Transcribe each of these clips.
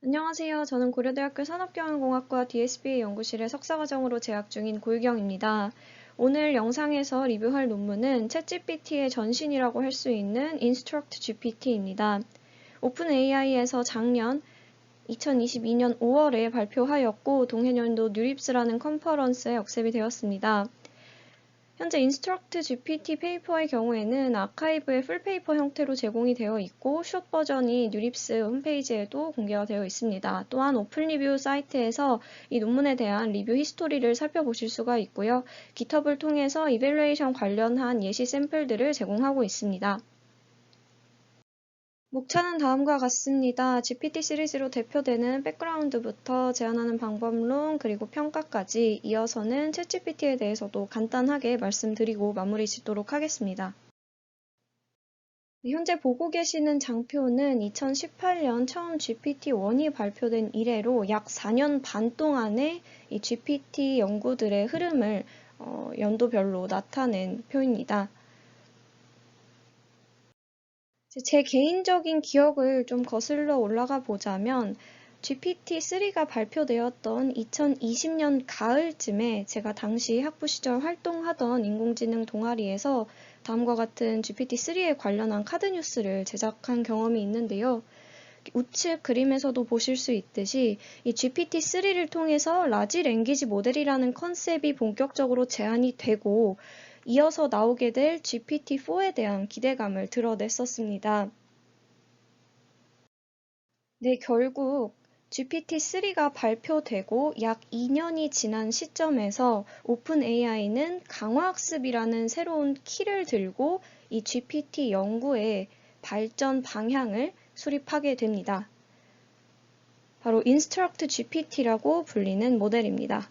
안녕하세요. 저는 고려대학교 산업경영공학과 DSBA 연구실의 석사과정으로 재학 중인 고유경입니다. 오늘 영상에서 리뷰할 논문은 챗GPT의 전신이라고 할 수 있는 Instruct GPT입니다. 오픈AI에서 작년 2022년 5월에 발표하였고 동해년도 뉴립스라는 컨퍼런스에 역셉이 되었습니다. 현재 인스트럭트 GPT 페이퍼의 경우에는 아카이브의 풀페이퍼 형태로 제공이 되어 있고 숏 버전이 뉴립스 홈페이지에도 공개가 되어 있습니다. 또한 오픈리뷰 사이트에서 이 논문에 대한 리뷰 히스토리를 살펴보실 수가 있고요. GitHub을 통해서 이밸루에이션 관련한 예시 샘플들을 제공하고 있습니다. 목차는 다음과 같습니다. GPT 시리즈로 대표되는 백그라운드부터 제안하는 방법론 그리고 평가까지 이어서는 챗GPT에 대해서도 간단하게 말씀드리고 마무리 짓도록 하겠습니다. 현재 보고 계시는 장표는 2018년 처음 GPT-1이 발표된 이래로 약 4년 반 동안의 이 GPT 연구들의 흐름을 연도별로 나타낸 표입니다. 제 개인적인 기억을 좀 거슬러 올라가 보자면 GPT-3가 발표되었던 2020년 가을쯤에 제가 당시 학부 시절 활동하던 인공지능 동아리에서 다음과 같은 GPT-3에 관련한 카드 뉴스를 제작한 경험이 있는데요. 우측 그림에서도 보실 수 있듯이 이 GPT-3를 통해서 라지 랭귀지 모델이라는 컨셉이 본격적으로 제안이 되고 이어서 나오게 될 GPT-4에 대한 기대감을 드러냈었습니다. 네, 결국 GPT-3가 발표되고 약 2년이 지난 시점에서 오픈AI는 강화학습이라는 새로운 키를 들고 이 GPT 연구의 발전 방향을 수립하게 됩니다. 바로 Instruct GPT라고 불리는 모델입니다.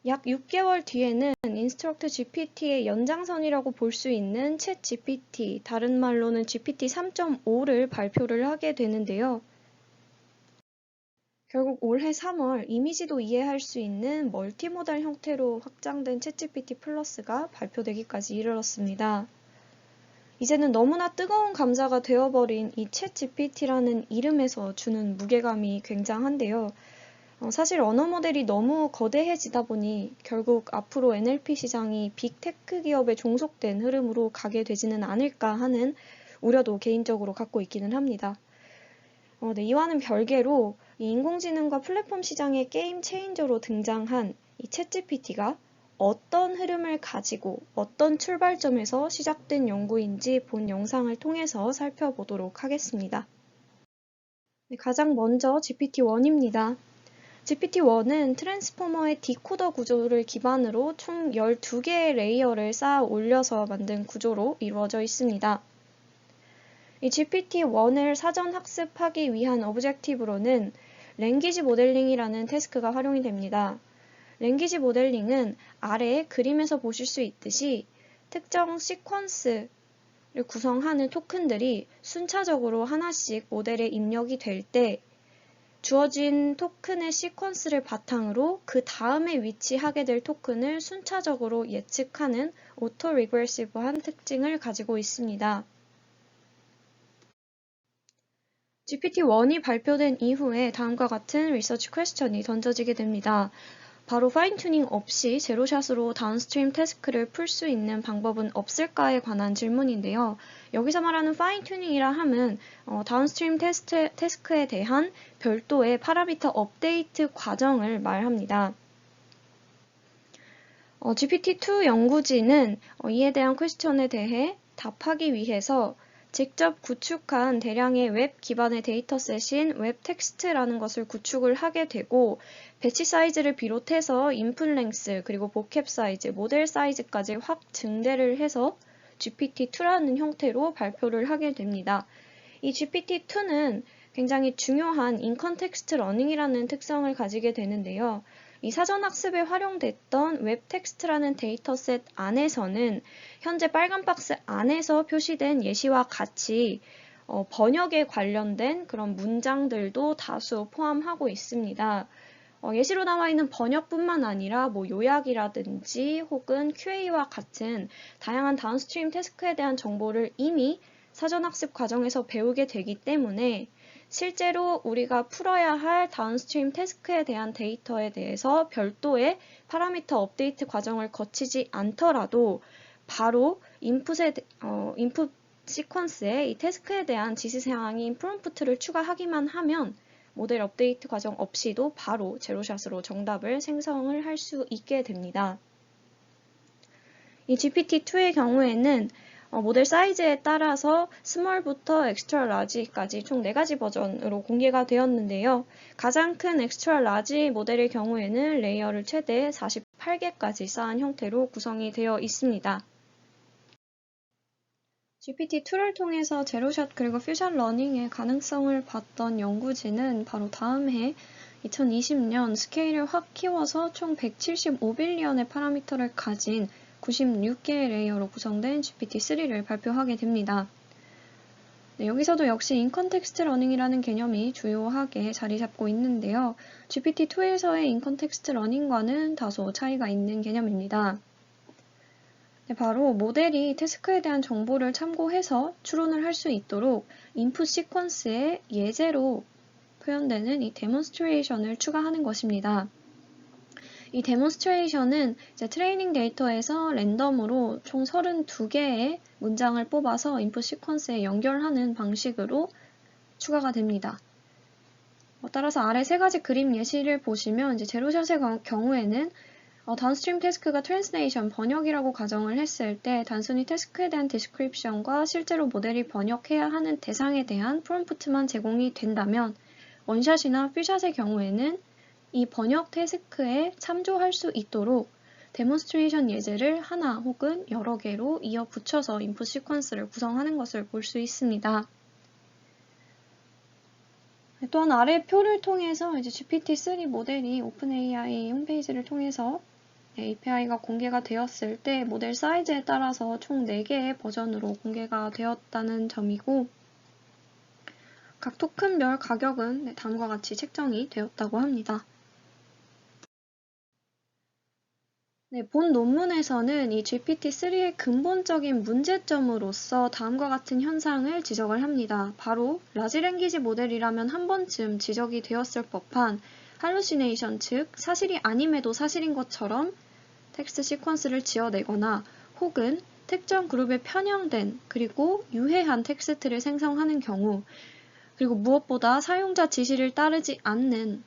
약 6개월 뒤에는 Instruct GPT의 연장선이라고 볼 수 있는 챗 GPT, 다른 말로는 GPT 3.5를 발표를 하게 되는데요. 결국 올해 3월 이미지도 이해할 수 있는 멀티모달 형태로 확장된 챗GPT 플러스가 발표되기까지 이르렀습니다. 이제는 너무나 뜨거운 감자가 되어버린 이 챗GPT라는 이름에서 주는 무게감이 굉장한데요. 사실 언어 모델이 너무 거대해지다 보니 결국 앞으로 NLP 시장이 빅테크 기업에 종속된 흐름으로 가게 되지는 않을까 하는 우려도 개인적으로 갖고 있기는 합니다. 네, 이와는 별개로 이 인공지능과 플랫폼 시장의 게임 체인저로 등장한 이 챗GPT가 어떤 흐름을 가지고 어떤 출발점에서 시작된 연구인지 본 영상을 통해서 살펴보도록 하겠습니다. 네, 가장 먼저 GPT-1입니다. GPT-1은 트랜스포머의 디코더 구조를 기반으로 총 12개의 레이어를 쌓아 올려서 만든 구조로 이루어져 있습니다. 이 GPT-1을 사전 학습하기 위한 오브젝티브로는 랭귀지 모델링이라는 태스크가 활용이 됩니다. 랭귀지 모델링은 아래 그림에서 보실 수 있듯이 특정 시퀀스를 구성하는 토큰들이 순차적으로 하나씩 모델에 입력이 될 때 주어진 토큰의 시퀀스를 바탕으로 그 다음에 위치하게 될 토큰을 순차적으로 예측하는 오토 리그레시브한 특징을 가지고 있습니다. GPT-1이 발표된 이후에 다음과 같은 리서치 퀘스천이 던져지게 됩니다. 바로 파인 튜닝 없이 제로샷으로 다운스트림 태스크를 풀 수 있는 방법은 없을까에 관한 질문인데요. 여기서 말하는 파인 튜닝이라 함은 다운스트림 태스크에 대한 별도의 파라미터 업데이트 과정을 말합니다. GPT-2 연구진은 이에 대한 퀘스천에 대해 답하기 위해서 직접 구축한 대량의 웹 기반의 데이터셋인 웹 텍스트라는 것을 구축을 하게 되고 배치 사이즈를 비롯해서 인풋 랭스 그리고 보캡 사이즈, 모델 사이즈까지 확 증대를 해서 GPT-2라는 형태로 발표를 하게 됩니다. 이 GPT-2는 굉장히 중요한 인컨텍스트 러닝이라는 특성을 가지게 되는데요. 이 사전학습에 활용됐던 웹텍스트라는 데이터셋 안에서는 현재 빨간 박스 안에서 표시된 예시와 같이 번역에 관련된 그런 문장들도 다수 포함하고 있습니다. 예시로 나와 있는 번역뿐만 아니라 요약이라든지 혹은 QA와 같은 다양한 다운스트림 태스크에 대한 정보를 이미 사전학습 과정에서 배우게 되기 때문에 실제로 우리가 풀어야 할 다운스트림 태스크에 대한 데이터에 대해서 별도의 파라미터 업데이트 과정을 거치지 않더라도 바로 인풋 시퀀스에 이 태스크에 대한 지시사항인 프롬프트를 추가하기만 하면 모델 업데이트 과정 없이도 바로 제로샷으로 정답을 생성을 할 수 있게 됩니다. 이 GPT-2의 경우에는 모델 사이즈에 따라서 스몰부터 엑스트라 라지까지 총 4가지 버전으로 공개가 되었는데요. 가장 큰 엑스트라 라지 모델의 경우에는 레이어를 최대 48개까지 쌓은 형태로 구성이 되어 있습니다. GPT-2를 통해서 제로샷 그리고 퓨전 러닝의 가능성을 봤던 연구진은 바로 다음 해 2020년 스케일을 확 키워서 총 175빌리언의 파라미터를 가진 96개의 레이어로 구성된 GPT-3를 발표하게 됩니다. 네, 여기서도 역시 인컨텍스트 러닝이라는 개념이 주요하게 자리 잡고 있는데요. GPT-2에서의 인컨텍스트 러닝과는 다소 차이가 있는 개념입니다. 네, 바로 모델이 태스크에 대한 정보를 참고해서 추론을 할 수 있도록 인풋 시퀀스에 예제로 표현되는 이 데몬스트레이션을 추가하는 것입니다. 이 데몬스트레이션은 이제 트레이닝 데이터에서 랜덤으로 총 32개의 문장을 뽑아서 인풋 시퀀스에 연결하는 방식으로 추가가 됩니다. 따라서 아래 3가지 그림 예시를 보시면 이제 제로샷의 경우에는 다운스트림 태스크가 트랜스레이션, 번역이라고 가정을 했을 때 단순히 태스크에 대한 디스크립션과 실제로 모델이 번역해야 하는 대상에 대한 프롬프트만 제공이 된다면 원샷이나 퓨샷의 경우에는 이 번역 태스크에 참조할 수 있도록 데몬스트레이션 예제를 하나 혹은 여러 개로 이어 붙여서 인풋 시퀀스를 구성하는 것을 볼 수 있습니다. 또한 아래 표를 통해서 이제 GPT-3 모델이 오픈AI 홈페이지를 통해서 API가 공개가 되었을 때 모델 사이즈에 따라서 총 4개의 버전으로 공개가 되었다는 점이고 각 토큰별 가격은 다음과 같이 책정이 되었다고 합니다. 네, 본 논문에서는 이 GPT-3의 근본적인 문제점으로서 다음과 같은 현상을 지적을 합니다. 바로 라지 랭귀지 모델이라면 한 번쯤 지적이 되었을 법한 할루시네이션, 즉 사실이 아님에도 사실인 것처럼 텍스트 시퀀스를 지어내거나 혹은 특정 그룹에 편향된 그리고 유해한 텍스트를 생성하는 경우 그리고 무엇보다 사용자 지시를 따르지 않는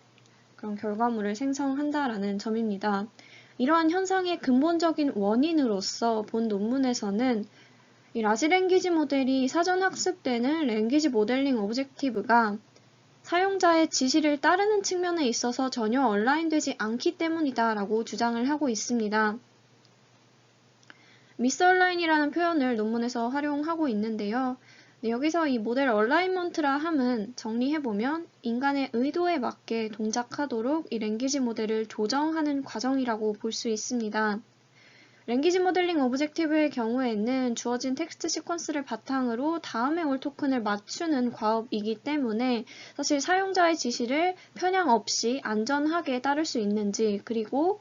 그런 결과물을 생성한다라는 점입니다. 이러한 현상의 근본적인 원인으로서 본 논문에서는 이 라지 랭귀지 모델이 사전 학습되는 랭귀지 모델링 오브젝티브가 사용자의 지시를 따르는 측면에 있어서 전혀 얼라인되지 않기 때문이다라고 주장을 하고 있습니다. 미스얼라인이라는 표현을 논문에서 활용하고 있는데요. 네, 여기서 이 모델 얼라인먼트라 함은 정리해보면 인간의 의도에 맞게 동작하도록 이 랭귀지 모델을 조정하는 과정이라고 볼 수 있습니다. 랭귀지 모델링 오브젝티브의 경우에는 주어진 텍스트 시퀀스를 바탕으로 다음에 올 토큰을 맞추는 과업이기 때문에 사실 사용자의 지시를 편향 없이 안전하게 따를 수 있는지 그리고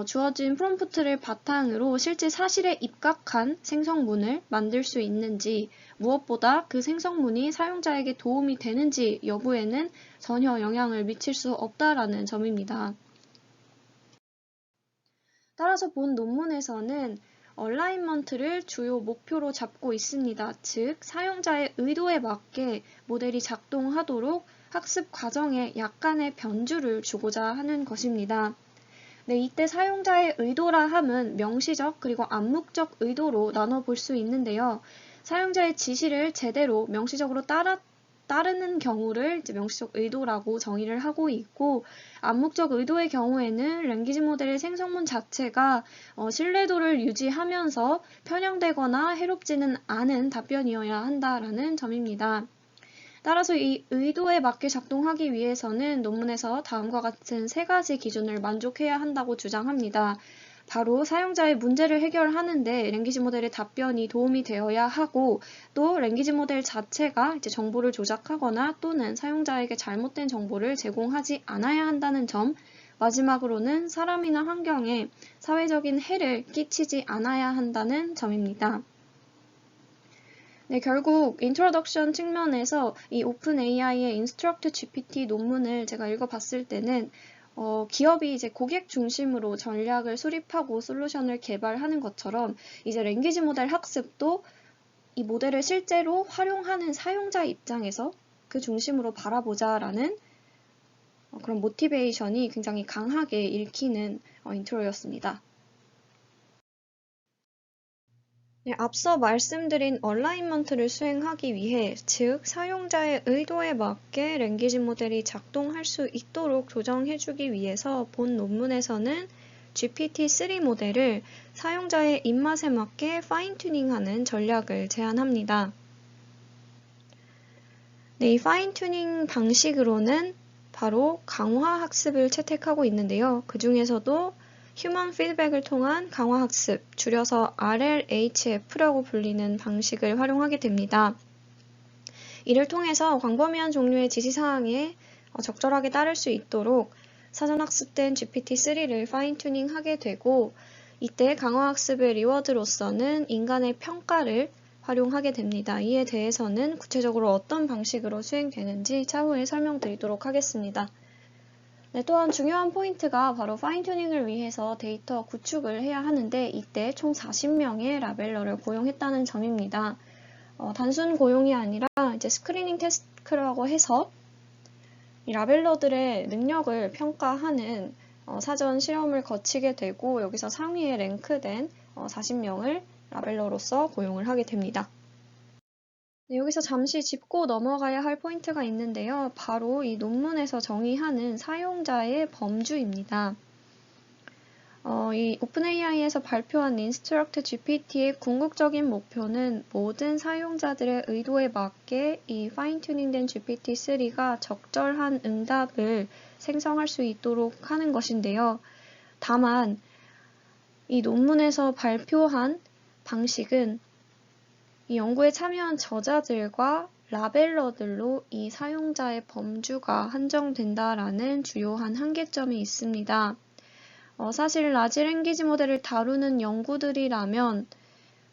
주어진 프롬프트를 바탕으로 실제 사실에 입각한 생성문을 만들 수 있는지 무엇보다 그 생성문이 사용자에게 도움이 되는지 여부에는 전혀 영향을 미칠 수 없다라는 점입니다. 따라서 본 논문에서는 얼라인먼트를 주요 목표로 잡고 있습니다. 즉, 사용자의 의도에 맞게 모델이 작동하도록 학습 과정에 약간의 변주를 주고자 하는 것입니다. 네, 이때 사용자의 의도라 함은 명시적 그리고 암묵적 의도로 나눠볼 수 있는데요. 사용자의 지시를 제대로 명시적으로 따르는 경우를 이제 명시적 의도라고 정의를 하고 있고 암묵적 의도의 경우에는 랭귀지 모델의 생성문 자체가 신뢰도를 유지하면서 편향되거나 해롭지는 않은 답변이어야 한다라는 점입니다. 따라서 이 의도에 맞게 작동하기 위해서는 논문에서 다음과 같은 3가지 기준을 만족해야 한다고 주장합니다. 바로 사용자의 문제를 해결하는데 랭귀지 모델의 답변이 도움이 되어야 하고 또 랭귀지 모델 자체가 이제 정보를 조작하거나 또는 사용자에게 잘못된 정보를 제공하지 않아야 한다는 점, 마지막으로는 사람이나 환경에 사회적인 해를 끼치지 않아야 한다는 점입니다. 네, 결국 인트로덕션 측면에서 이 오픈AI의 인스트럭트 GPT 논문을 제가 읽어봤을 때는 기업이 이제 고객 중심으로 전략을 수립하고 솔루션을 개발하는 것처럼 이제 랭귀지 모델 학습도 이 모델을 실제로 활용하는 사용자 입장에서 그 중심으로 바라보자라는 그런 모티베이션이 굉장히 강하게 읽히는 인트로였습니다. 네, 앞서 말씀드린 얼라인먼트를 수행하기 위해, 즉 사용자의 의도에 맞게 랭귀지 모델이 작동할 수 있도록 조정해주기 위해서 본 논문에서는 GPT-3 모델을 사용자의 입맛에 맞게 파인 튜닝하는 전략을 제안합니다. 네, 이 파인 튜닝 방식으로는 바로 강화 학습을 채택하고 있는데요. 그 중에서도 휴먼 피드백을 통한 강화 학습, 줄여서 RLHF라고 불리는 방식을 활용하게 됩니다. 이를 통해서 광범위한 종류의 지시사항에 적절하게 따를 수 있도록 사전 학습된 GPT-3를 파인 튜닝하게 되고, 이때 강화 학습의 리워드로서는 인간의 평가를 활용하게 됩니다. 이에 대해서는 구체적으로 어떤 방식으로 수행되는지 차후에 설명드리도록 하겠습니다. 네, 또한 중요한 포인트가 바로 파인 튜닝을 위해서 데이터 구축을 해야 하는데, 이때 총 40명의 라벨러를 고용했다는 점입니다. 단순 고용이 아니라 이제 스크리닝 테스트라고 해서 이 라벨러들의 능력을 평가하는 사전 실험을 거치게 되고, 여기서 상위에 랭크된 40명을 라벨러로서 고용을 하게 됩니다. 네, 여기서 잠시 짚고 넘어가야 할 포인트가 있는데요. 바로 이 논문에서 정의하는 사용자의 범주입니다. 이 오픈AI에서 발표한 인스트럭트 GPT의 궁극적인 목표는 모든 사용자들의 의도에 맞게 이 파인 튜닝된 GPT-3가 적절한 응답을 생성할 수 있도록 하는 것인데요. 다만 이 논문에서 발표한 방식은 이 연구에 참여한 저자들과 라벨러들로 이 사용자의 범주가 한정된다라는 주요한 한계점이 있습니다. 사실 라지 랭귀지 모델을 다루는 연구들이라면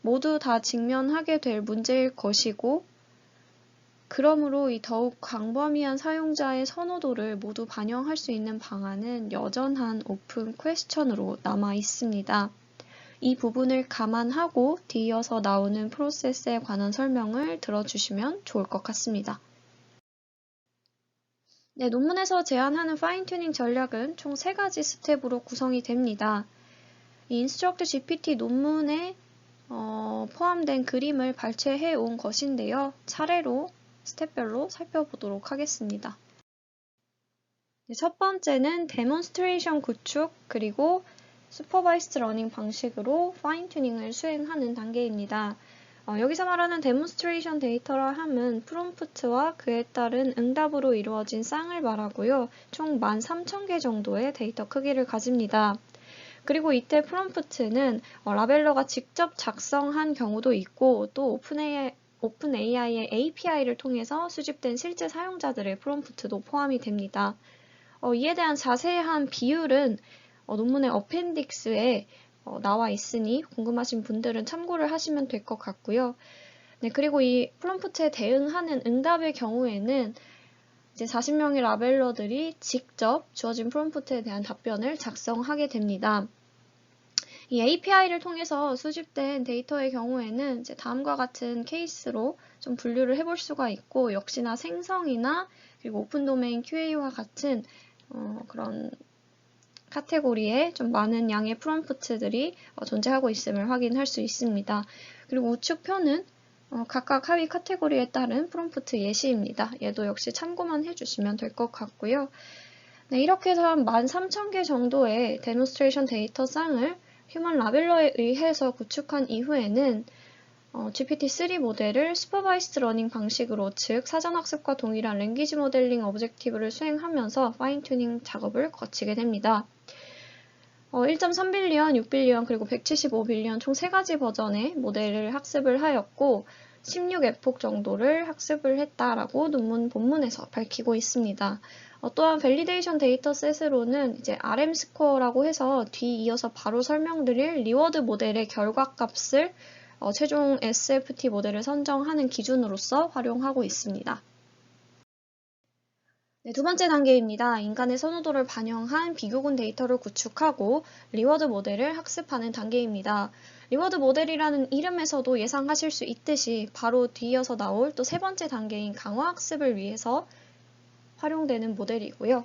모두 다 직면하게 될 문제일 것이고, 그러므로 이 더욱 광범위한 사용자의 선호도를 모두 반영할 수 있는 방안은 여전한 오픈 퀘스천으로 남아 있습니다. 이 부분을 감안하고 뒤이어서 나오는 프로세스에 관한 설명을 들어주시면 좋을 것 같습니다. 네, 논문에서 제안하는 파인 튜닝 전략은 총 3가지 스텝으로 구성이 됩니다. 이 인스트럭트 GPT 논문에 포함된 그림을 발췌해 온 것인데요. 차례로 스텝별로 살펴보도록 하겠습니다. 네, 첫 번째는 데몬스트레이션 구축, 그리고 슈퍼바이스드 러닝 방식으로 파인 튜닝을 수행하는 단계입니다. 여기서 말하는 데몬스트레이션 데이터라 함은 프롬프트와 그에 따른 응답으로 이루어진 쌍을 말하고요. 총 13,000개 정도의 데이터 크기를 가집니다. 그리고 이때 프롬프트는 라벨러가 직접 작성한 경우도 있고, 또 오픈AI의 API를 통해서 수집된 실제 사용자들의 프롬프트도 포함이 됩니다. 이에 대한 자세한 비율은 논문의 어펜딕스에 나와 있으니 궁금하신 분들은 참고를 하시면 될 것 같고요. 네, 그리고 이 프롬프트에 대응하는 응답의 경우에는 이제 40명의 라벨러들이 직접 주어진 프롬프트에 대한 답변을 작성하게 됩니다. 이 API를 통해서 수집된 데이터의 경우에는 이제 다음과 같은 케이스로 좀 분류를 해볼 수가 있고, 역시나 생성이나 그리고 오픈 도메인 QA와 같은 그런 카테고리에 좀 많은 양의 프롬프트들이 존재하고 있음을 확인할 수 있습니다. 그리고 우측표는 각각 하위 카테고리에 따른 프롬프트 예시입니다. 얘도 역시 참고만 해주시면 될 것 같고요. 네, 이렇게 해서 한 13,000개 정도의 데몬스트레이션 데이터 쌍을 휴먼 라벨러에 의해서 구축한 이후에는 GPT-3 모델을 슈퍼바이스드 러닝 방식으로, 즉 사전학습과 동일한 랭귀지 모델링 오브젝티브를 수행하면서 파인 튜닝 작업을 거치게 됩니다. 1.3빌리언, 6빌리언, 그리고 175빌리언 총 3가지 버전의 모델을 학습을 하였고 16에폭 정도를 학습을 했다라고 논문 본문에서 밝히고 있습니다. 또한 밸리데이션 데이터셋으로는 이제 RM 스코어라고 해서 뒤이어서 바로 설명드릴 리워드 모델의 결과값을 최종 SFT 모델을 선정하는 기준으로서 활용하고 있습니다. 네, 두 번째 단계입니다. 인간의 선호도를 반영한 비교군 데이터를 구축하고 리워드 모델을 학습하는 단계입니다. 리워드 모델이라는 이름에서도 예상하실 수 있듯이 바로 뒤이어서 나올 또 세 번째 단계인 강화 학습을 위해서 활용되는 모델이고요.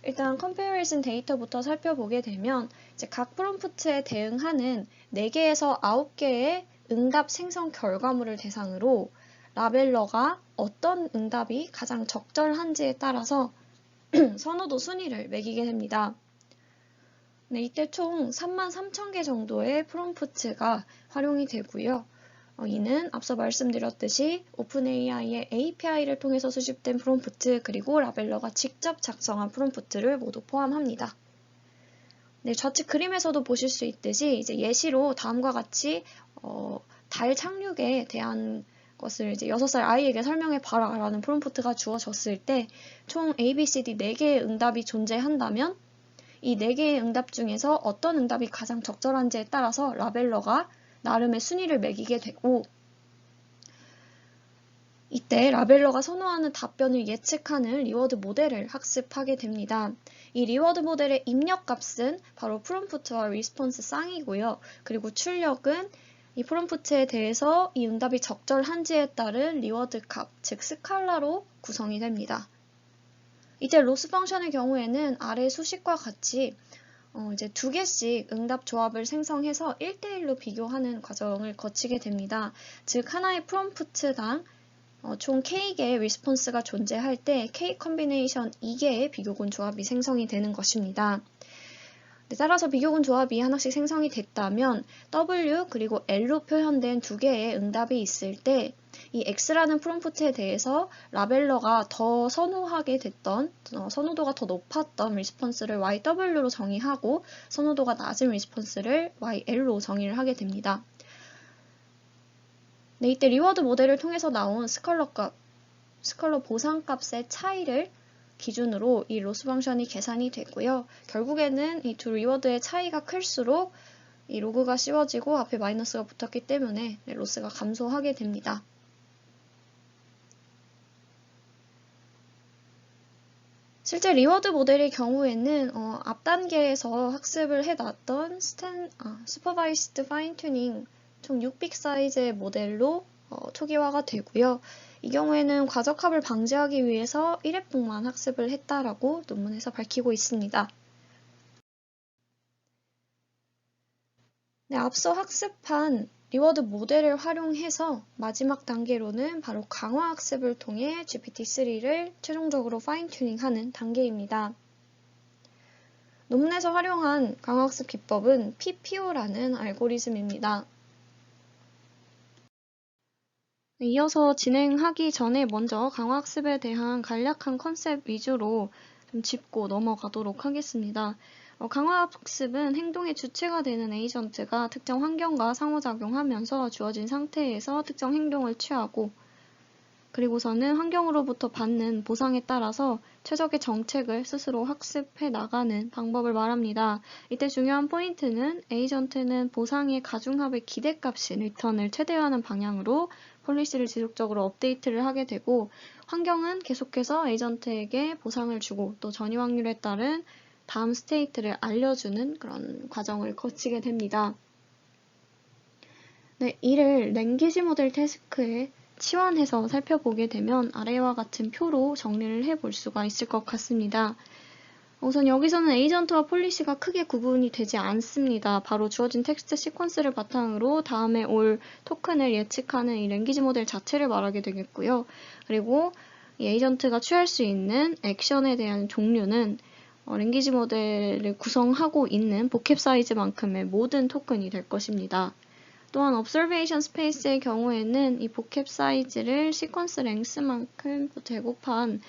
일단 컴패리즌 데이터부터 살펴보게 되면 이제 각 프롬프트에 대응하는 4개에서 9개의 응답 생성 결과물을 대상으로 라벨러가 어떤 응답이 가장 적절한지에 따라서 선호도 순위를 매기게 됩니다. 네, 이때 총 33,000개 정도의 프롬프트가 활용이 되고요. 이는 앞서 말씀드렸듯이 오픈AI의 API를 통해서 수집된 프롬프트 그리고 라벨러가 직접 작성한 프롬프트를 모두 포함합니다. 네, 좌측 그림에서도 보실 수 있듯이 이제 예시로 다음과 같이 달 착륙에 대한 것을 이제 6살 아이에게 설명해 봐라 라는 프롬프트가 주어졌을 때 총 ABCD 4개의 응답이 존재한다면 이 4개의 응답 중에서 어떤 응답이 가장 적절한지에 따라서 라벨러가 나름의 순위를 매기게 되고 이때 라벨러가 선호하는 답변을 예측하는 리워드 모델을 학습하게 됩니다. 이 리워드 모델의 입력 값은 바로 프롬프트와 리스폰스 쌍이고요. 그리고 출력은 이 프롬프트에 대해서 이 응답이 적절한지에 따른 리워드 값, 즉 스칼라로 구성이 됩니다. 이때 로스 펑션의 경우에는 아래 수식과 같이 이제 2개씩 응답 조합을 생성해서 1대1로 비교하는 과정을 거치게 됩니다. 즉 하나의 프롬프트당 총 K개의 리스폰스가 존재할 때 K 컨비네이션 2개의 비교군 조합이 생성이 되는 것입니다. 네, 따라서 비교군 조합이 하나씩 생성이 됐다면 W 그리고 L로 표현된 2개의 응답이 있을 때 이 X라는 프롬프트에 대해서 라벨러가 더 선호하게 됐던, 선호도가 더 높았던 리스폰스를 YW로 정의하고 선호도가 낮은 리스폰스를 YL로 정의를 하게 됩니다. 네, 이때 리워드 모델을 통해서 나온 스컬러 보상값의 차이를 기준으로 이 로스 펑션이 계산이 되고요. 결국에는 이 두 리워드의 차이가 클수록 이 로그가 씌워지고 앞에 마이너스가 붙었기 때문에 로스가 감소하게 됩니다. 실제 리워드 모델의 경우에는 앞 단계에서 학습을 해놨던 슈퍼바이스드 파인 튜닝 총 6빅 사이즈의 모델로 초기화가 되고요. 이 경우에는 과적합을 방지하기 위해서 1회분만 학습을 했다라고 논문에서 밝히고 있습니다. 네, 앞서 학습한 리워드 모델을 활용해서 마지막 단계로는 바로 강화 학습을 통해 GPT-3를 최종적으로 파인 튜닝하는 단계입니다. 논문에서 활용한 강화 학습 기법은 PPO라는 알고리즘입니다. 이어서 진행하기 전에 먼저 강화학습에 대한 간략한 컨셉 위주로 좀 짚고 넘어가도록 하겠습니다. 강화학습은 행동의 주체가 되는 에이전트가 특정 환경과 상호작용하면서 주어진 상태에서 특정 행동을 취하고 그리고서는 환경으로부터 받는 보상에 따라서 최적의 정책을 스스로 학습해 나가는 방법을 말합니다. 이때 중요한 포인트는 에이전트는 보상의 가중합의 기대값인 리턴을 최대화하는 방향으로 폴리시를 지속적으로 업데이트를 하게 되고 환경은 계속해서 에이전트에게 보상을 주고 또 전이 확률에 따른 다음 스테이트를 알려주는 그런 과정을 거치게 됩니다. 네, 이를 랭귀지 모델 태스크에 치환해서 살펴보게 되면 아래와 같은 표로 정리를 해볼 수가 있을 것 같습니다. 우선 여기서는 에이전트와 폴리시가 크게 구분이 되지 않습니다. 바로 주어진 텍스트 시퀀스를 바탕으로 다음에 올 토큰을 예측하는 이 랭귀지 모델 자체를 말하게 되겠고요. 그리고 이 에이전트가 취할 수 있는 액션에 대한 종류는 랭귀지 모델을 구성하고 있는 보캡 사이즈만큼의 모든 토큰이 될 것입니다. 또한 observation space의 경우에는 이 보캡 사이즈를 시퀀스 랭스만큼 제곱한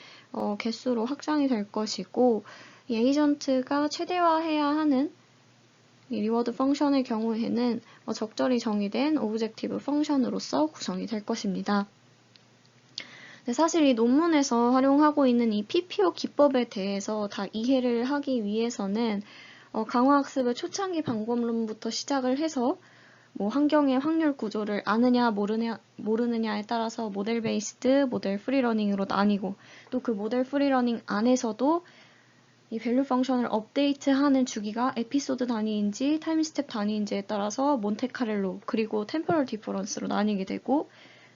개수로 확장이 될 것이고 이 에이전트가 최대화해야 하는 이 리워드 펑션의 경우에는 적절히 정의된 오브젝티브 펑션으로서 구성이 될 것입니다. 네, 사실 이 논문에서 활용하고 있는 이 PPO 기법에 대해서 다 이해를 하기 위해서는 강화학습의 초창기 방법론부터 시작을 해서 뭐 환경의 확률 구조를 아느냐 모르느냐에 따라서 모델 베이스드, 모델 프리러닝으로 나뉘고 또 그 모델 프리러닝 안에서도 이 밸류 펑션을 업데이트하는 주기가 에피소드 단위인지 타임 스텝 단위인지에 따라서 몬테카를로 그리고 템포럴 디퍼런스로 나뉘게 되고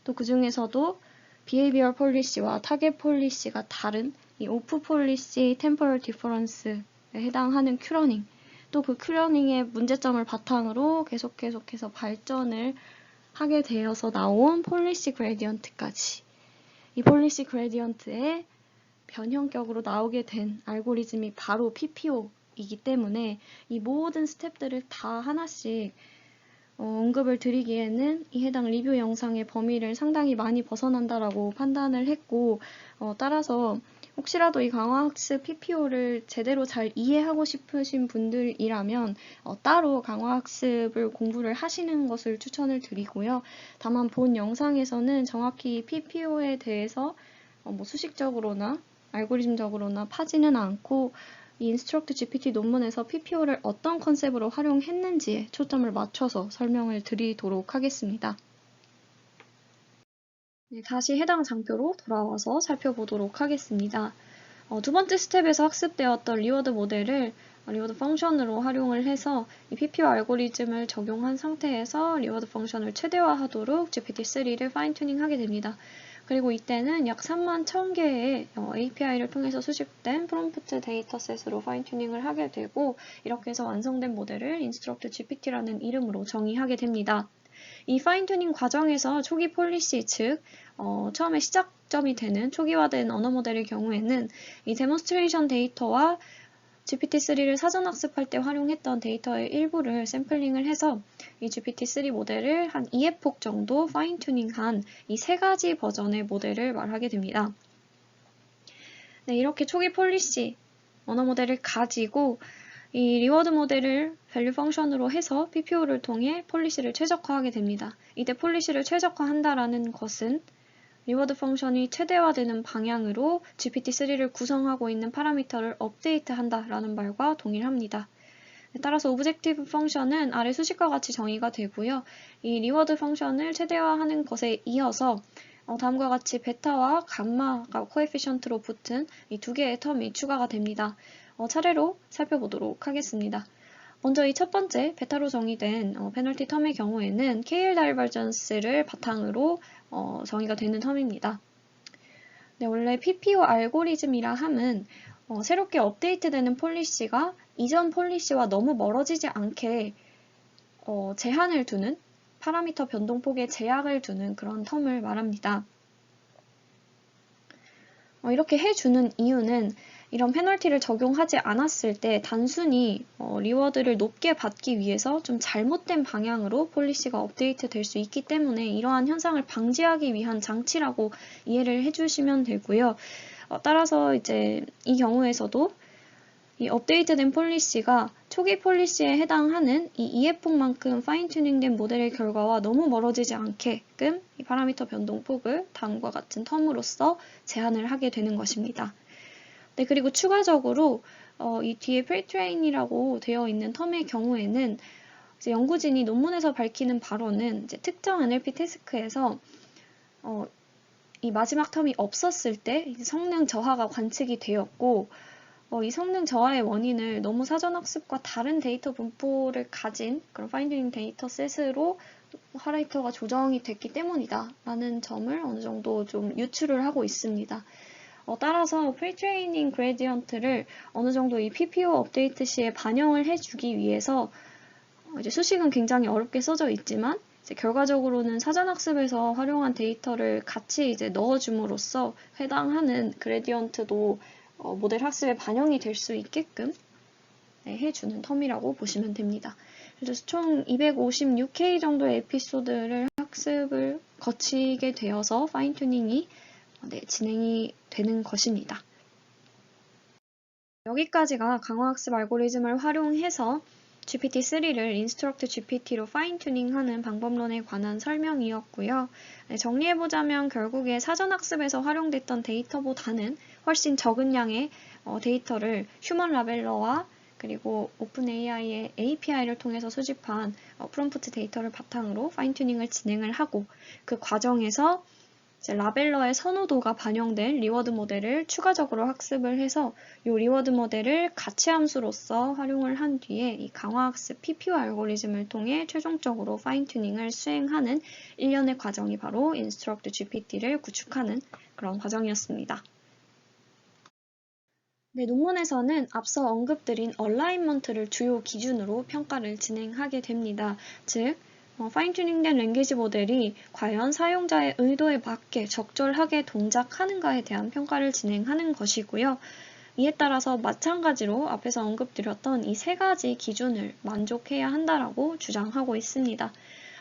또 그 중에서도 비헤이비얼 폴리시와 타겟 폴리시가 다른 이 오프 폴리시 템포럴 디퍼런스에 해당하는 큐러닝 또 그 큐러닝의 문제점을 바탕으로 계속해서 발전을 하게 되어서 나온 폴리시 그레디언트까지 이 폴리시 그레디언트의 변형격으로 나오게 된 알고리즘이 바로 PPO이기 때문에 이 모든 스텝들을 다 하나씩 언급을 드리기에는 이 해당 리뷰 영상의 범위를 상당히 많이 벗어난다라고 판단을 했고 따라서 혹시라도 이 강화학습 PPO를 제대로 잘 이해하고 싶으신 분들이라면 따로 강화학습을 공부를 하시는 것을 추천을 드리고요. 다만 본 영상에서는 정확히 PPO에 대해서 뭐 수식적으로나 알고리즘적으로나 파지는 않고 이 인스트럭트 GPT 논문에서 PPO를 어떤 컨셉으로 활용했는지에 초점을 맞춰서 설명을 드리도록 하겠습니다. 네, 다시 해당 장표로 돌아와서 살펴보도록 하겠습니다. 두 번째 스텝에서 학습되었던 리워드 모델을 리워드 펑션으로 활용을 해서 이 PPO 알고리즘을 적용한 상태에서 리워드 펑션을 최대화하도록 GPT-3를 파인 튜닝하게 됩니다. 그리고 이때는 약 31,000개의 API를 통해서 수집된 프롬프트 데이터셋으로 파인 튜닝을 하게 되고 이렇게 해서 완성된 모델을 인스트럭트 GPT라는 이름으로 정의하게 됩니다. 이 파인 튜닝 과정에서 초기 폴리시 즉 처음에 시작점이 되는 초기화된 언어 모델의 경우에는 이 데몬스트레이션 데이터와 GPT-3를 사전학습할 때 활용했던 데이터의 일부를 샘플링을 해서 이 GPT-3 모델을 한 2회폭 정도 파인 튜닝한 이 세 가지 버전의 모델을 말하게 됩니다. 네, 이렇게 초기 폴리시 언어 모델을 가지고 이 리워드 모델을 밸류 펑션으로 해서 PPO를 통해 폴리시를 최적화하게 됩니다. 이때 폴리시를 최적화한다라는 것은 리워드 펑션이 최대화되는 방향으로 GPT-3를 구성하고 있는 파라미터를 업데이트한다라는 말과 동일합니다. 따라서 오브젝티브 펑션은 아래 수식과 같이 정의가 되고요. 이 리워드 펑션을 최대화하는 것에 이어서 다음과 같이 베타와 감마가 코에피션트로 붙은 이 두 개의 텀이 추가가 됩니다. 차례로 살펴보도록 하겠습니다. 먼저 이 첫 번째 베타로 정의된 페널티 텀의 경우에는 KL 다이버전스를 바탕으로 정의가 되는 텀입니다. 네, 원래 PPO 알고리즘이라 함은 새롭게 업데이트되는 폴리시가 이전 폴리시와 너무 멀어지지 않게 제한을 두는 파라미터 변동폭에 제약을 두는 그런 텀을 말합니다. 이렇게 해주는 이유는 이런 페널티를 적용하지 않았을 때 단순히 리워드를 높게 받기 위해서 좀 잘못된 방향으로 폴리시가 업데이트 될 수 있기 때문에 이러한 현상을 방지하기 위한 장치라고 이해를 해주시면 되고요. 따라서 이제 이 경우에서도 이 업데이트된 폴리시가 초기 폴리시에 해당하는 이 2회폭만큼 파인 튜닝된 모델의 결과와 너무 멀어지지 않게끔 이 파라미터 변동폭을 다음과 같은 텀으로써 제한을 하게 되는 것입니다. 네, 그리고 추가적으로 이 뒤에 프리트레인이라고 되어 있는 텀의 경우에는 이제 연구진이 논문에서 밝히는 바로는 이제 특정 NLP 태스크에서 이 마지막 텀이 없었을 때 성능 저하가 관측이 되었고 이 성능 저하의 원인을 너무 사전학습과 다른 데이터 분포를 가진 그런 파인튜닝 데이터셋으로 파라미터가 조정이 됐기 때문이다 라는 점을 어느 정도 좀 유추를 하고 있습니다. 따라서 프리트레이닝 그레디언트를 어느 정도 이 PPO 업데이트 시에 반영을 해주기 위해서 이제 수식은 굉장히 어렵게 써져 있지만 이제 결과적으로는 사전학습에서 활용한 데이터를 같이 이제 넣어줌으로써 해당하는 그레디언트도 모델 학습에 반영이 될 수 있게끔 해주는 텀이라고 보시면 됩니다. 그래서 총 256K 정도의 에피소드를 학습을 거치게 되어서 파인 튜닝이 진행이 되는 것입니다. 여기까지가 강화학습 알고리즘을 활용해서 GPT-3를 인스트럭트 GPT로 파인 튜닝하는 방법론에 관한 설명이었고요. 정리해보자면 결국에 사전학습에서 활용됐던 데이터보다는 훨씬 적은 양의 데이터를 휴먼 라벨러와 그리고 오픈AI의 API를 통해서 수집한 프롬프트 데이터를 바탕으로 파인튜닝을 진행을 하고 그 과정에서 이제 라벨러의 선호도가 반영된 리워드 모델을 추가적으로 학습을 해서 이 리워드 모델을 가치 함수로서 활용을 한 뒤에 이 강화학습 PPO 알고리즘을 통해 최종적으로 파인튜닝을 수행하는 일련의 과정이 바로 Instruct GPT를 구축하는 그런 과정이었습니다. 네, 논문에서는 앞서 언급드린 얼라인먼트를 주요 기준으로 평가를 진행하게 됩니다. 즉, 파인튜닝된 랭귀지 모델이 과연 사용자의 의도에 맞게 적절하게 동작하는가에 대한 평가를 진행하는 것이고요. 이에 따라서 마찬가지로 앞에서 언급드렸던 이 세 가지 기준을 만족해야 한다라고 주장하고 있습니다.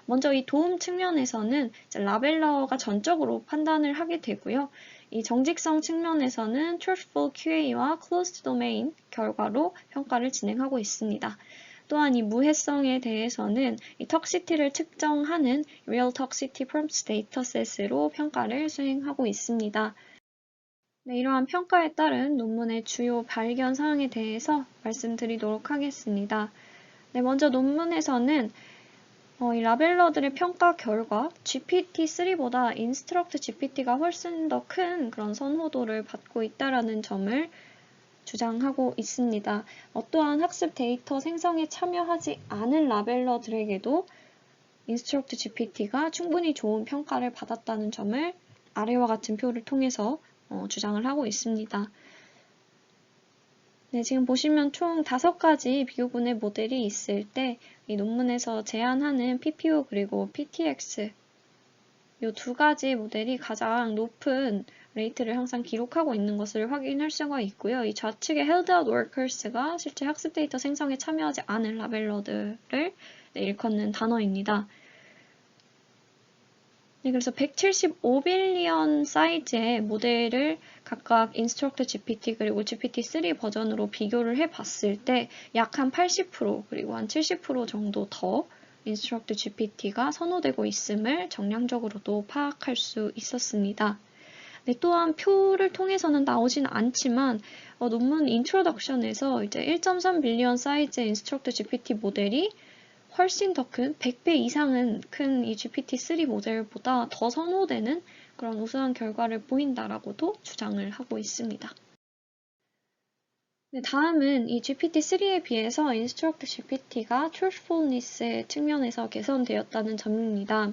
먼저 이 도움 측면에서는 라벨러가 전적으로 판단을 하게 되고요. 이 정직성 측면에서는 Truthful QA와 Closed Domain 결과로 평가를 진행하고 있습니다. 또한 이 무해성에 대해서는 이 턱시티를 측정하는 Real Toxicity Prompt Dataset으로 평가를 수행하고 있습니다. 네, 이러한 평가에 따른 논문의 주요 발견 사항에 대해서 말씀드리도록 하겠습니다. 네, 먼저 논문에서는 이 라벨러들의 평가 결과 GPT-3보다 Instruct GPT가 훨씬 더 큰 그런 선호도를 받고 있다는 점을 주장하고 있습니다. 어떠한 학습 데이터 생성에 참여하지 않은 라벨러들에게도 Instruct GPT가 충분히 좋은 평가를 받았다는 점을 아래와 같은 표를 통해서 주장을 하고 있습니다. 네, 지금 보시면 총 5가지 비교군의 모델이 있을 때 이 논문에서 제안하는 PPO 그리고 PTX 이 2가지 모델이 가장 높은 레이트를 항상 기록하고 있는 것을 확인할 수가 있고요. 이 좌측의 held out workers가 실제 학습 데이터 생성에 참여하지 않은 라벨러들을 일컫는 단어입니다. 네, 그래서 175빌리언 사이즈의 모델을 각각 Instruct GPT 그리고 GPT-3 버전으로 비교를 해봤을 때 약 한 80% 그리고 한 70% 정도 더 Instruct GPT가 선호되고 있음을 정량적으로도 파악할 수 있었습니다. 네, 또한 표를 통해서는 나오진 않지만 논문 인트로덕션에서 이제 1.3 빌리언 사이즈의 Instruct GPT 모델이 훨씬 더 큰 100배 이상은 큰 이 GPT-3 모델보다 더 선호되는 그런 우수한 결과를 보인다라고도 주장을 하고 있습니다. 네, 다음은 이 GPT-3에 비해서 Instruct GPT가 Truthfulness의 측면에서 개선되었다는 점입니다.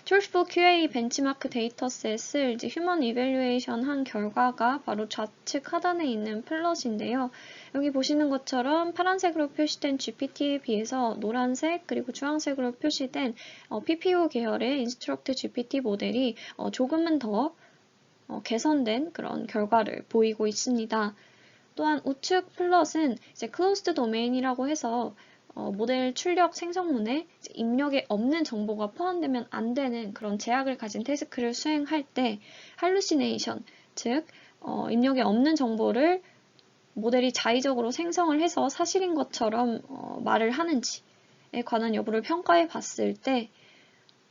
Truthful QA 벤치마크 데이터셋을 이제 휴먼 이밸류에이션 한 결과가 바로 좌측 하단에 있는 플롯인데요. 여기 보시는 것처럼 파란색으로 표시된 GPT에 비해서 노란색 그리고 주황색으로 표시된 PPO 계열의 Instruct GPT 모델이 조금은 더 개선된 그런 결과를 보이고 있습니다. 또한 우측 플롯은 이제 Closed Domain이라고 해서 모델 출력 생성문에 입력에 없는 정보가 포함되면 안 되는 그런 제약을 가진 태스크를 수행할 때 할루시네이션, 즉 입력에 없는 정보를 모델이 자의적으로 생성을 해서 사실인 것처럼 말을 하는지에 관한 여부를 평가해 봤을 때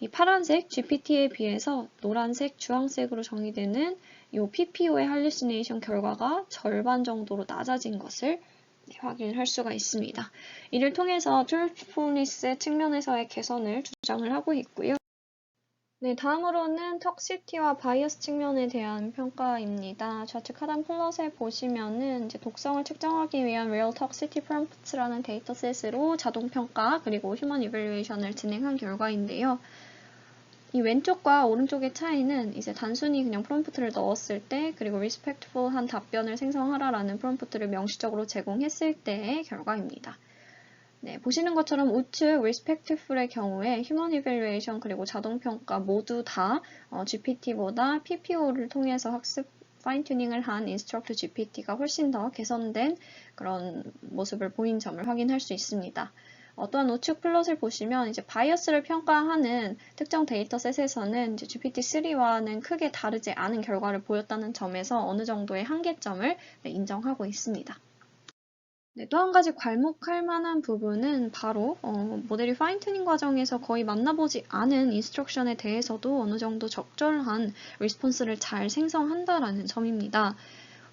이 파란색 GPT에 비해서 노란색, 주황색으로 정의되는 이 PPO의 할루시네이션 결과가 절반 정도로 낮아진 것을 확인할 수가 있습니다. 이를 통해서 truthfulness 측면에서의 개선을 주장을 하고 있고요. 네, 다음으로는 턱시티와 바이어스 측면에 대한 평가입니다. 좌측 하단 플롯에 보시면은 이제 독성을 측정하기 위한 Real Toxicity Prompts라는 데이터셋으로 자동 평가 그리고 휴먼 이밸류에이션을 진행한 결과인데요. 이 왼쪽과 오른쪽의 차이는 이제 단순히 그냥 프롬프트를 넣었을 때 그리고 respectful한 답변을 생성하라라는 프롬프트를 명시적으로 제공했을 때의 결과입니다. 네, 보시는 것처럼 우측 respectful의 경우에 human evaluation 그리고 자동 평가 모두 다 GPT보다 PPO를 통해서 학습 파인튜닝을 한 Instruct GPT가 훨씬 더 개선된 그런 모습을 보인 점을 확인할 수 있습니다. 또한 우측 플롯을 보시면 이제 바이어스를 평가하는 특정 데이터셋에서는 이제 GPT-3와는 크게 다르지 않은 결과를 보였다는 점에서 어느 정도의 한계점을 인정하고 있습니다. 네, 또 한 가지 괄목할 만한 부분은 바로 모델이 파인튜닝 과정에서 거의 만나보지 않은 인스트럭션에 대해서도 어느 정도 적절한 리스폰스를 잘 생성한다라는 점입니다.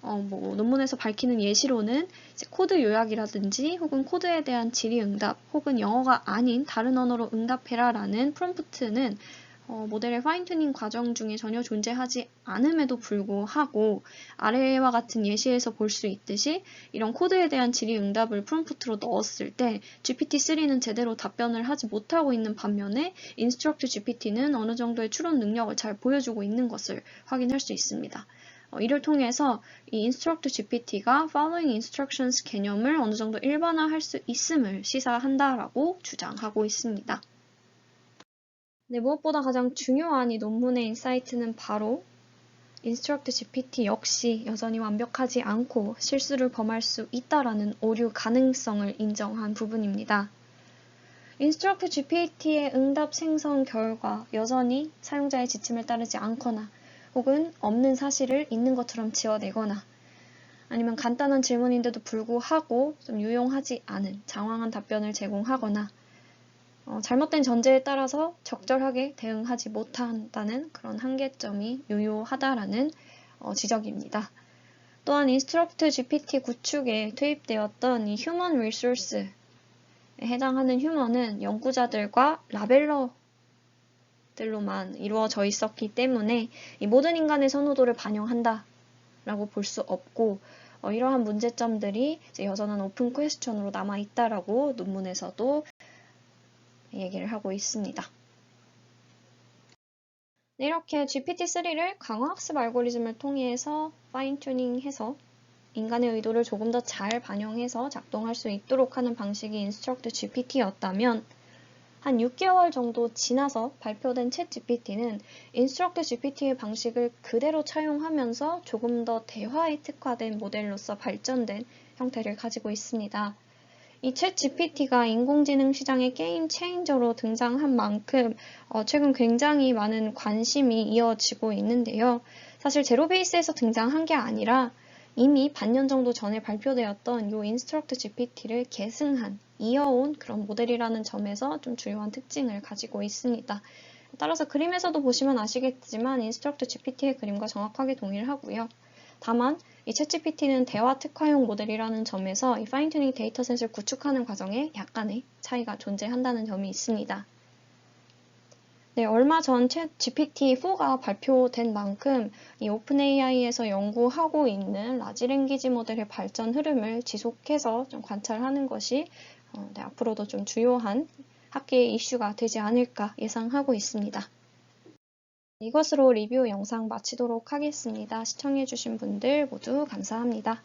논문에서 밝히는 예시로는 이제 코드 요약이라든지 혹은 코드에 대한 질의응답 혹은 영어가 아닌 다른 언어로 응답해라라는 프롬프트는 모델의 파인튜닝 과정 중에 전혀 존재하지 않음에도 불구하고 아래와 같은 예시에서 볼 수 있듯이 이런 코드에 대한 질의응답을 프롬프트로 넣었을 때 GPT-3는 제대로 답변을 하지 못하고 있는 반면에 Instruct GPT는 어느 정도의 추론 능력을 잘 보여주고 있는 것을 확인할 수 있습니다. 이를 통해서 이 Instruct GPT가 Following Instructions 개념을 어느 정도 일반화할 수 있음을 시사한다라고 주장하고 있습니다. 네, 무엇보다 가장 중요한 이 논문의 인사이트는 바로 Instruct GPT 역시 여전히 완벽하지 않고 실수를 범할 수 있다라는 오류 가능성을 인정한 부분입니다. Instruct GPT의 응답 생성 결과 여전히 사용자의 지침을 따르지 않거나 혹은 없는 사실을 있는 것처럼 지어내거나 아니면 간단한 질문인데도 불구하고 좀 유용하지 않은 장황한 답변을 제공하거나 잘못된 전제에 따라서 적절하게 대응하지 못한다는 그런 한계점이 유효하다라는 지적입니다. 또한 Instruct GPT 구축에 투입되었던 이 Human Resource에 해당하는 휴먼은 연구자들과 라벨러들로만 이루어져 있었기 때문에 이 모든 인간의 선호도를 반영한다라고 볼 수 없고 이러한 문제점들이 이제 여전한 오픈 퀘스천으로 남아있다라고 논문에서도 얘기를 하고 있습니다. 이렇게 GPT-3를 강화학습 알고리즘을 통해서 파인튜닝해서 인간의 의도를 조금 더 잘 반영해서 작동할 수 있도록 하는 방식이 Instruct GPT였다면 한 6개월 정도 지나서 발표된 챗GPT는 Instruct GPT의 방식을 그대로 차용하면서 조금 더 대화에 특화된 모델로서 발전된 형태를 가지고 있습니다. 이 챗GPT가 인공지능 시장의 게임 체인저로 등장한 만큼 최근 굉장히 많은 관심이 이어지고 있는데요. 사실 제로베이스에서 등장한 게 아니라 이미 반년 정도 전에 발표되었던 이 Instruct GPT를 계승한, 이어온 그런 모델이라는 점에서 좀 주요한 특징을 가지고 있습니다. 따라서 그림에서도 보시면 아시겠지만 Instruct GPT의 그림과 정확하게 동일하고요. 다만 이 챗GPT는 대화 특화용 모델이라는 점에서 이 파인튜닝 데이터셋을 구축하는 과정에 약간의 차이가 존재한다는 점이 있습니다. 네, 얼마 전 챗GPT-4가 발표된 만큼 이 오픈AI에서 연구하고 있는 라지 랭귀지 모델의 발전 흐름을 지속해서 좀 관찰하는 것이 앞으로도 좀 주요한 학계의 이슈가 되지 않을까 예상하고 있습니다. 이것으로 리뷰 영상 마치도록 하겠습니다. 시청해주신 분들 모두 감사합니다.